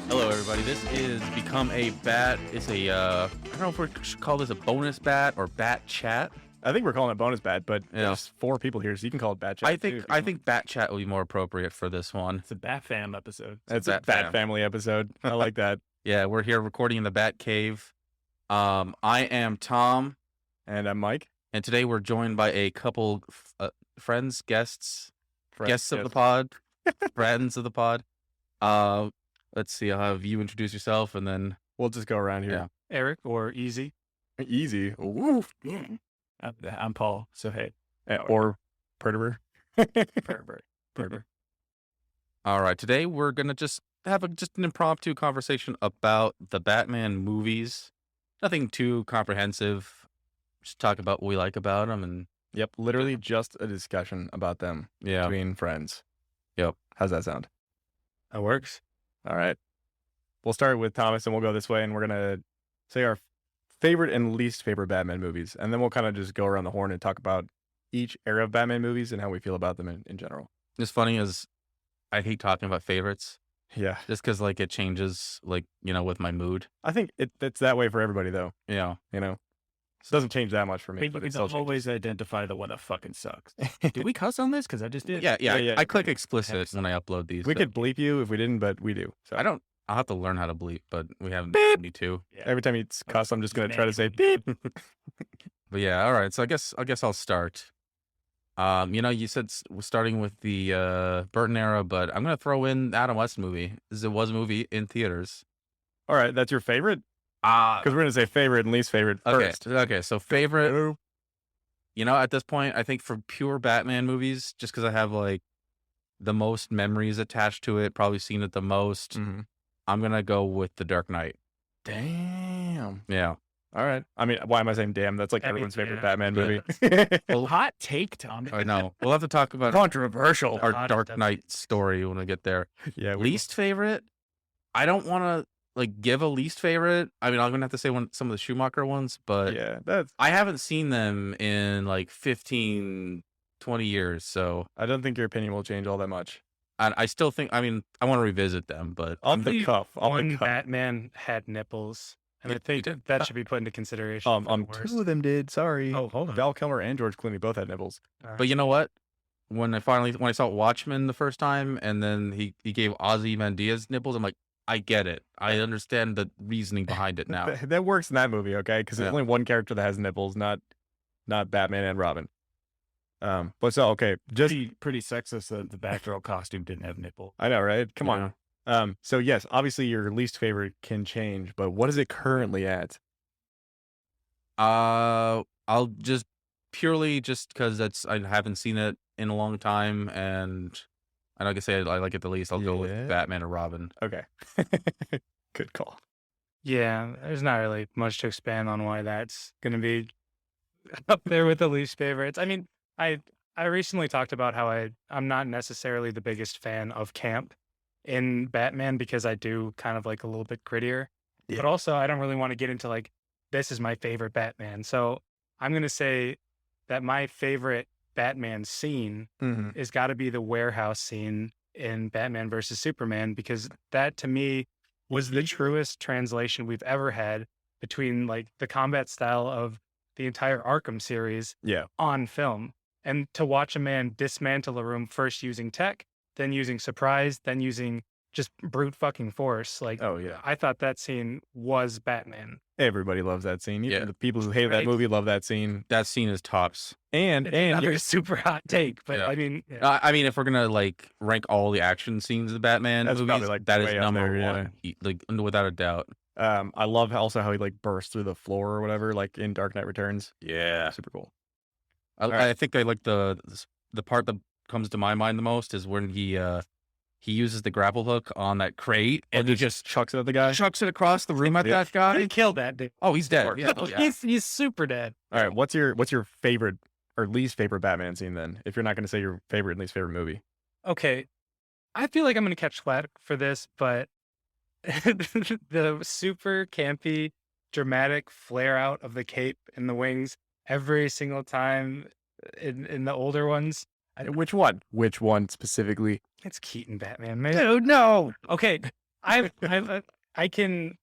Hello, everybody. This is Become a Bat. It's a, I don't know if we should call this a bonus bat or bat chat. I think we're calling it bonus bat, but Yeah. there's 4 people here, so you can call it bat chat. I think bat chat will be more appropriate for this one. It's a Bat Fam episode. It's a bat family episode. I like that. Yeah, we're here recording in the Bat Cave. I am Tom, And I'm Mike. and today we're joined by a couple friends, guests of the yes. pod, friends of the pod. Let's see. I'll have you introduce yourself, and then We'll just go around here. Yeah. Eric or Easy. Easy. Ooh. I'm Paul. So hey, Or Perturber. Pervert. all right. Today we're gonna just have an impromptu conversation about the Batman movies. Nothing too comprehensive. Just talk about what we like about them, and Yep. Literally just a discussion about them yeah, between friends. Yep. How's that sound? That works. All right. We'll start with Thomas, and we'll go this way, and we're going to say our favorite and least favorite Batman movies. And then we'll kind of just go around the horn and talk about each era of Batman movies and how we feel about them in general. it's funny as I hate talking about favorites, Yeah. just because like it changes, like with my mood. I think it's that way for everybody, though. Yeah. It doesn't change that much for me. We But it can still changes. always identify the one that fucking sucks. Did we cuss on this? Because I just did. Yeah. Yeah. I click explicit when I upload these. We so could bleep you if we didn't, but we do. So I don't. I'll have to learn how to bleep, but we haven't need to. Yeah. every time you cuss, I'm just gonna try to say beep. But yeah, all right. So I guess I'll start. You said we're starting with the Burton era, but I'm gonna throw in Adam West movie. It was a movie in theaters. All right, that's your favorite? Ah, Because we're gonna say favorite and least favorite okay. first. Okay. So favorite. At this point, I think for pure Batman movies, just because I have like the most memories attached to it, probably seen it the most, Mhm. I'm gonna go with The Dark Knight. Damn. Yeah. All right. I mean, why am I saying damn? That's like I mean, everyone's favorite yeah. Batman movie. Well, Hot take, Tom. I know. We'll have to talk about Controversial. our Hot Dark take. Knight story when we get there. Yeah. Least favorite? I don't want to give a least favorite. I mean, I'm gonna have to say some of the Schumacher ones, but Yeah. That's. I haven't seen them in like 15, 20 years. So I don't think your opinion will change all that much. I still think. I mean, I want to revisit them, but Off the cuff. Off One the cuff. Batman had nipples, and I He think did. that should be put into consideration. for the worst. 2 of them did. Sorry. Oh, hold on. Val Kilmer and George Clooney both had nipples. But you know what? When I saw Watchmen the first time, and then he gave Ozymandias nipples, I'm like, I get it. I understand the reasoning behind it now. That works in that movie, okay? Because there's Yeah. only one character that has nipples, not Batman and Robin. But so okay, just pretty sexist that the Batgirl costume didn't have nipple. I know, right? Come on. Yeah. So yes, obviously your least favorite can change, but what is it currently at? I'll just purely because I haven't seen it in a long time, and like I say, I like it the least. I'll go Yeah. with Batman or Robin. Okay. Good call. Yeah, there's not really much to expand on why that's going to be up there with the least favorites. I mean, I recently talked about how I'm not necessarily the biggest fan of camp in Batman because I do kind of like a little bit grittier. Yeah. But also I don't really want to get into like this is my favorite Batman. So I'm going to say that my favorite Batman scene Mm-hmm. is got to be the warehouse scene in Batman versus Superman, because that to me was the truest translation we've ever had between like the combat style of the entire Arkham series Yeah. on film. And to watch a man dismantle a room first using tech, then using surprise, then using just brute fucking force. Like, Oh yeah. I thought that scene was Batman. Everybody loves that scene. Even Yeah. the people who hate that Right. movie love that scene. That scene is tops. And Another super hot take, but Yeah. I mean, yeah. I mean, if we're gonna like rank all the action scenes of the Batman That's movies, probably, like, that is way up number there, yeah. one, like without a doubt. I love also how he like bursts through the floor or whatever, like in Dark Knight Returns. Yeah. Super cool. I think I like the part that comes to my mind the most is when he uses the grapple hook on that crate And he just chucks it at the guy. chucks it across the room at Yeah. that guy. He killed that dude. Oh, he's dead. Yeah. He's super dead. All right, what's your favorite or least favorite Batman scene then? If you're not going to say your favorite and least favorite movie. Okay, I feel like I'm going to catch flack for this, but the super campy, dramatic flare out of the cape and the wings every single time in the older ones. Which one? Which one specifically? It's Keaton Batman, man. Dude, no. Okay, I can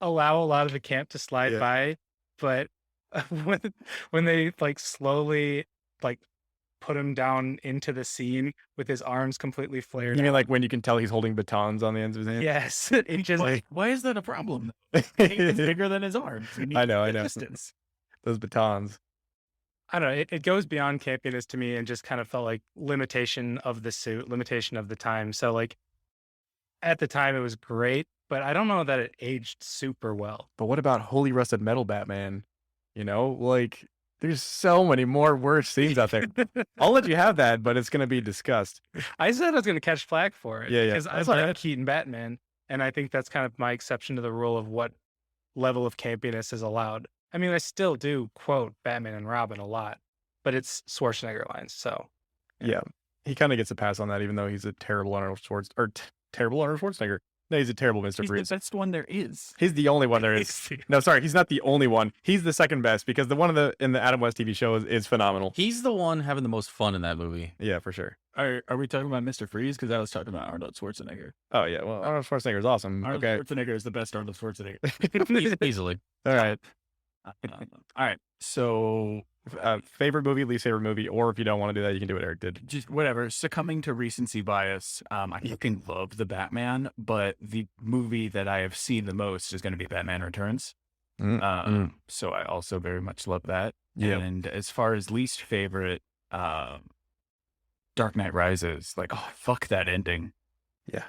allow a lot of the camp to slide Yeah. by, but when they like slowly like put him down into the scene with his arms completely flared You mean out. like when you can tell he's holding batons on the ends of his hands? Yes, it just Why is that a problem? It's bigger than his arms. You need I know. distance. Those batons. I don't know. It goes beyond campiness to me and just kind of felt like limitation of the suit, limitation of the time. So like at the time it was great, but I don't know that it aged super well. But what about Holy Rusted Metal Batman? You know, like there's so many more worse scenes out there. I'll let you have that, but it's gonna be discussed. I said I was going to catch flack for it Yeah. because I That's all like right. Keaton Batman, and I think that's kind of my exception to the rule of what level of campiness is allowed. I mean, I still do quote Batman and Robin a lot, but it's Schwarzenegger lines. So Yeah. He kind of gets a pass on that, even though he's a terrible Arnold terrible Arnold Schwarzenegger. No, he's a terrible Mr. He's Freeze. the best one there is. He's the only one there is. No, sorry, he's not the only one. He's the second best because the one in the Adam West TV show is phenomenal. He's the one having the most fun in that movie. Yeah, for sure. Are we talking about Mr. Freeze? Because I was talking about Arnold Schwarzenegger. Oh yeah, well, Arnold Schwarzenegger is awesome. Arnold Okay, Schwarzenegger is the best Arnold Schwarzenegger. Easily. all right. All right. So Favorite movie, least favorite movie, or if you don't want to do that, you can do what Eric did. just whatever. Succumbing to recency bias. I fucking love the Batman, but the movie that I have seen the most is going to be Batman Returns. So I also very much love that. Yeah. And as far as least favorite, Dark Knight Rises. Like, oh fuck that ending. Yeah.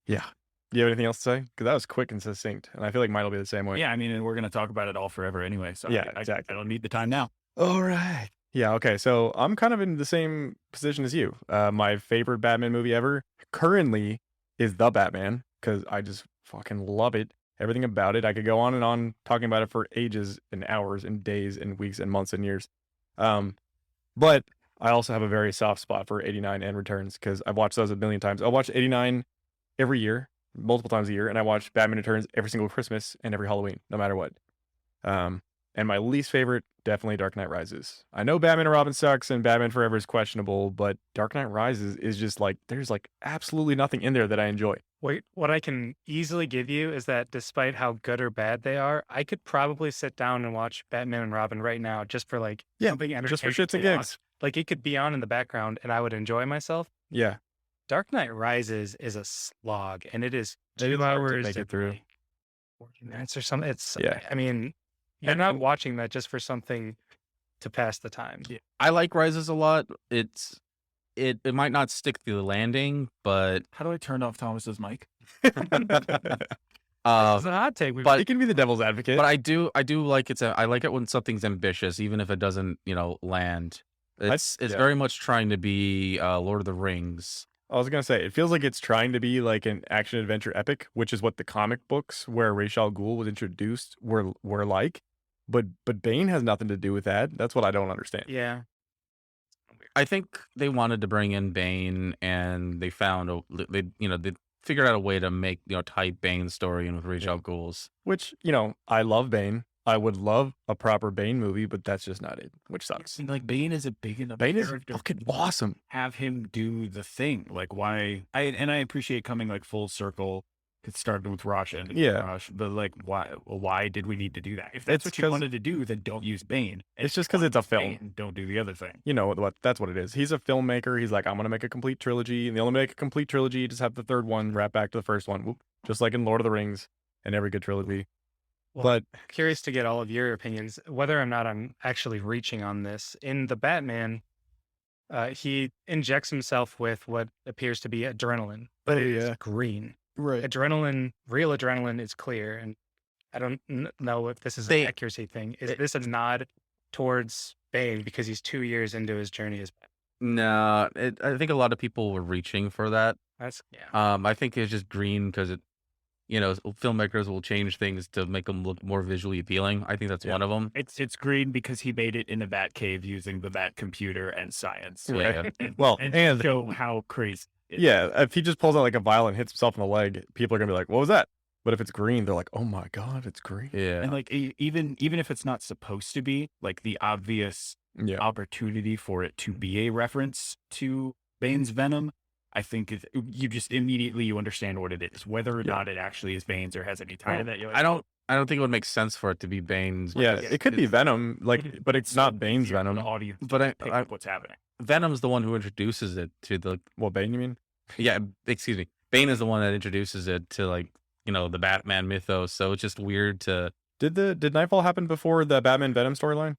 Yeah. Do you have anything else to say? Because that was quick and succinct, and I feel like mine will be the same way. Yeah, I mean, and we're going to talk about it all forever anyway. So Yeah, I exactly. don't need the time now. All right. Yeah, okay. So I'm kind of in the same position as you. My favorite Batman movie ever currently is The Batman because I just fucking love it. Everything about it. I could go on and on talking about it for ages and hours and days and weeks and months and years. But I also have a very soft spot for 89 and Returns because I've watched those a million times. I watch 89 every year, multiple times a year, and I watch Batman Returns every single Christmas and every Halloween, no matter what. And my least favorite, definitely Dark Knight Rises. I know Batman and Robin sucks and Batman Forever is questionable, but Dark Knight Rises is just like, there's like absolutely nothing in there that I enjoy. Wait, what I can easily give you is that despite how good or bad they are, I could probably sit down and watch Batman and Robin right now just for like something Just for entertaining shits and to watch. gigs. Like it could be on in the background and I would enjoy myself. Yeah. Dark Knight Rises is a slog, and it is Maybe 2 it's hard to hours make it and, through. like, 40 minutes or something. It's Yeah. I mean, you're not watching that just for something to pass the time. I like Rises a lot. It might not stick the landing, but How do I turn off Thomas's mic? It's a hot take. but- It can be the devil's advocate. but I do like I like it when something's ambitious, even if it doesn't, land. It's yeah. very much trying to be Lord of the Rings. I was gonna say, it feels like it's trying to be like an action adventure epic, which is what the comic books where Ra's al Ghul was introduced were like. But Bane has nothing to do with that. That's what I don't understand. Yeah. I think they wanted to bring in Bane, and they found they figured out a way to make tie Bane's story in with Ra's al Ghul's. Which, I love Bane. I would love a proper Bane movie, but that's just not it, which sucks. And like Bane is a big enough Bane is character. fucking awesome. Have him do the thing. Like why? I appreciate coming like full circle. It started with Rasha and Yeah. Rash, but like why did we need to do that? If It's that's what you 'cause- wanted to do, then don't use Bane. It's just 'cause it's a film. Bane, don't do the other thing. You know what? That's what it is. He's a filmmaker. He's like, I'm gonna make a complete trilogy, and they only make a complete trilogy. Just have the third one wrap back to the first one, Whoop. Just like in Lord of the Rings and every good trilogy. Well, But curious to get all of your opinions, whether or not I'm actually reaching on this. In the Batman, he injects himself with what appears to be adrenaline, but it is green. right, Real adrenaline is clear, and I don't know if this is an accuracy thing. Is this a nod towards Bane because he's 2 years into his journey as Batman? No, I think a lot of people were reaching for that. That's yeah. I think it's just green because filmmakers will change things to make them look more visually appealing. I think that's one of them. It's green because he made it in a bat cave using the bat computer and science. Yeah. Well, and and- show how crazy. it is. yeah. If he just pulls out like a vial and hits himself in the leg, people are gonna be like, "What was that?" But if it's green, they're like, "Oh my god, it's green." Yeah. And like even if it's not supposed to be, like the obvious Yeah, opportunity for it to be a reference to Bane's venom, I think you just immediately you understand what it is, whether or not it actually is Bane's or has any tie to that. You're like, I don't think it would make sense for it to be Bane's. Yeah, because it could be Venom, like, but it's not so Bane's easier for Venom. the audience But to pick up what's happening. Venom's the one who introduces it to the. Well, Bane, you mean? Yeah, excuse me. Bane is the one that introduces it to like the Batman mythos. So it's just weird to. Did Nightfall happen before the Batman Venom storyline?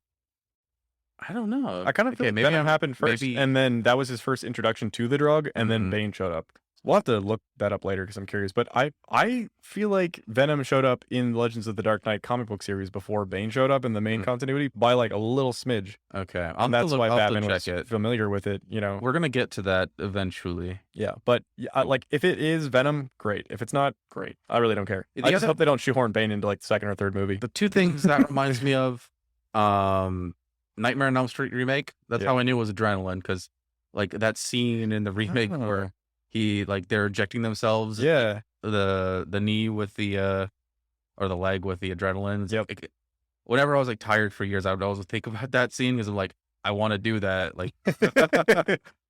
I don't know. I kind of feel like maybe Venom happened first, maybe- and then that was his first introduction to the drug, and then Mhm. Bane showed up. We'll have to look that up later because I'm curious. But I feel like Venom showed up in Legends of the Dark Knight comic book series before Bane showed up in the main continuity by like a little smidge. Okay, And that's why I'll have to Batman was check it. familiar with it, you know. We're gonna get to that eventually. Yeah, but like if it is Venom, great. If it's not, great. I really don't care. The I just other- hope they don't shoehorn Bane into like the second or third movie. The two things that reminds me of, Nightmare on Elm Street remake. That's Yeah. how I knew it was adrenaline because, like that scene in the remake Oh. where they're injecting themselves Yeah, the knee with the or the leg with the adrenaline. It's Yep. like, whenever I was like tired for years, I would always think about that scene because I'm like, I want to do that. Like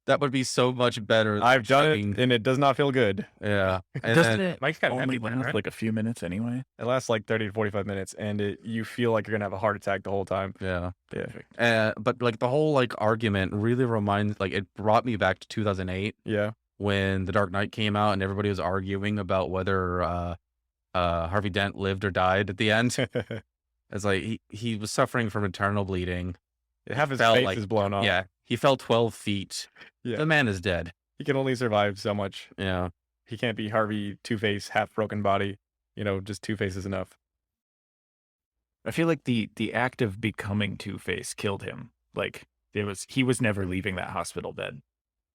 that would be so much better. than I've done chugging- it, and it does not feel good. Yeah, and Doesn't then, it Mike's got only everyone, last right? like a few minutes anyway? It lasts like 30 to 45 minutes, and you feel like you're gonna have a heart attack the whole time. yeah. Yeah, But like the whole like argument really reminds like it brought me back to 2008 yeah, when The Dark Knight came out and everybody was arguing about whether Harvey Dent lived or died at the end. It's like he was suffering from internal bleeding. half his felt face like- is blown off. Yeah, he fell 12 feet. Yeah. The man is dead. He can only survive so much. Yeah. He can't be Harvey Two-Face, half broken body. Just Two-Face is enough. I feel like the act of becoming Two-Face killed him. Like he was never leaving that hospital bed.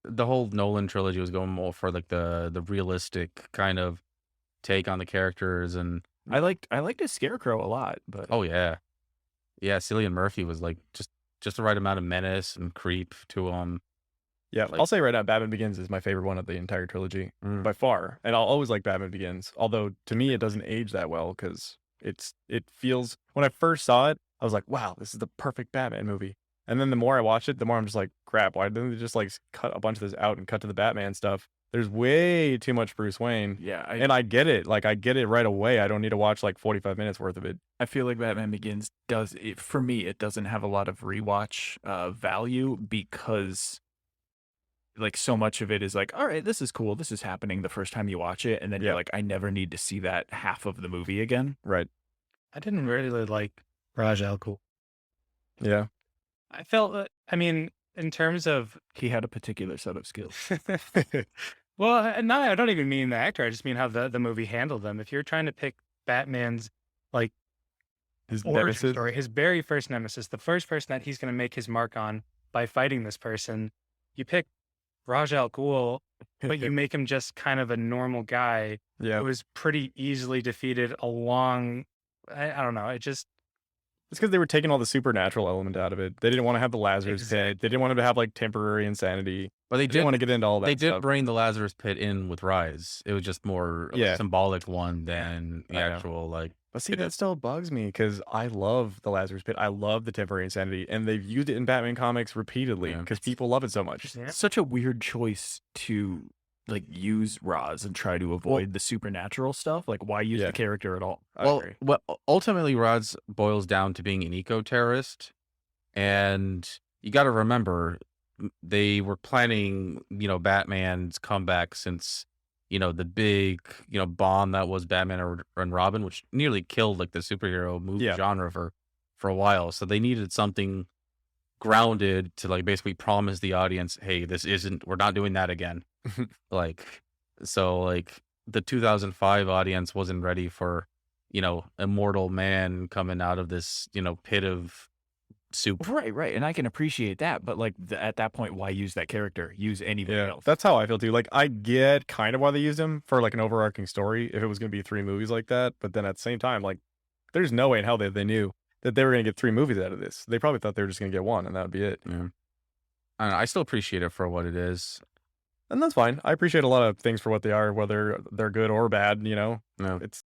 The whole Nolan trilogy was going more for like the realistic kind of take on the characters and I liked his Scarecrow a lot, but oh yeah. Yeah, Cillian Murphy was like just the right amount of menace and creep to him. Yeah, Like- I'll say right now, Batman Begins is my favorite one of the entire trilogy by far, and I'll always like Batman Begins. Although to me, it doesn't age that well because it feels. When I first saw it, I was like, "Wow, this is the perfect Batman movie." And then the more I watch it, the more I'm just like, "Crap! Why didn't they just like cut a bunch of this out and cut to the Batman stuff?" There's way too much Bruce Wayne, yeah, and I get it. Like I get it right away. I don't need to watch like 45 minutes worth of it. I feel like Batman Begins for me, it doesn't have a lot of rewatch value because like so much of it is like, all right, this is cool. This is happening the first time you watch it. And then Yeah. you're like, I never need to see that half of the movie again. Right? I didn't really like Raj Al Ghul. Yeah. I felt, I mean, in terms of, He had a particular set of skills. well, I don't even mean the actor. I just mean how the movie handled them. If you're trying to pick Batman's like His origin nemesis. story, his very first nemesis, the first person that he's going to make his mark on by fighting this person, you pick Raj Al Ghul, but you make him just kind of a normal guy Yeah. who was pretty easily defeated along. I don't know. It just It's because they were taking all the supernatural element out of it. They didn't want to have the Lazarus pit. They didn't want him to have like temporary insanity. But They didn't want to get into all that they did stuff. bring the Lazarus Pit in with Rise. It was just more of a Yeah. symbolic one than the I know. actual like. But see, that still bugs me because I love the Lazarus pit. I love the temporary insanity, and they've used it in Batman comics repeatedly Yeah. because people love it so much. yeah. Such a weird choice to like use Roz and try to avoid the supernatural stuff. Like, why use Yeah. the character at all? I Well, agree. ultimately, Rod's boils down to being an eco-terrorist, and you got to remember they were planning, Batman's comeback since, the big, bomb that was Batman and Robin, which nearly killed like the superhero movie Yeah. genre for a while. So they needed something grounded to like basically promise the audience, hey, we're not doing that again. Like, so like the 2005 audience wasn't ready for, immortal man coming out of this, pit of soup. Right. And I can appreciate that. But like at that point, why use that character? Use anybody Yeah, else. that's how I feel too. Like, I get kind of why they used him for like an overarching story if it was going to be 3 movies like that. But then at the same time, like, there's no way in hell they knew that they were going to get 3 movies out of this. They probably thought they were just going to get 1, and that would be it. Yeah. I don't know, I still appreciate it for what it is. And that's fine. I appreciate a lot of things for what they are, whether they're good or bad. No. It's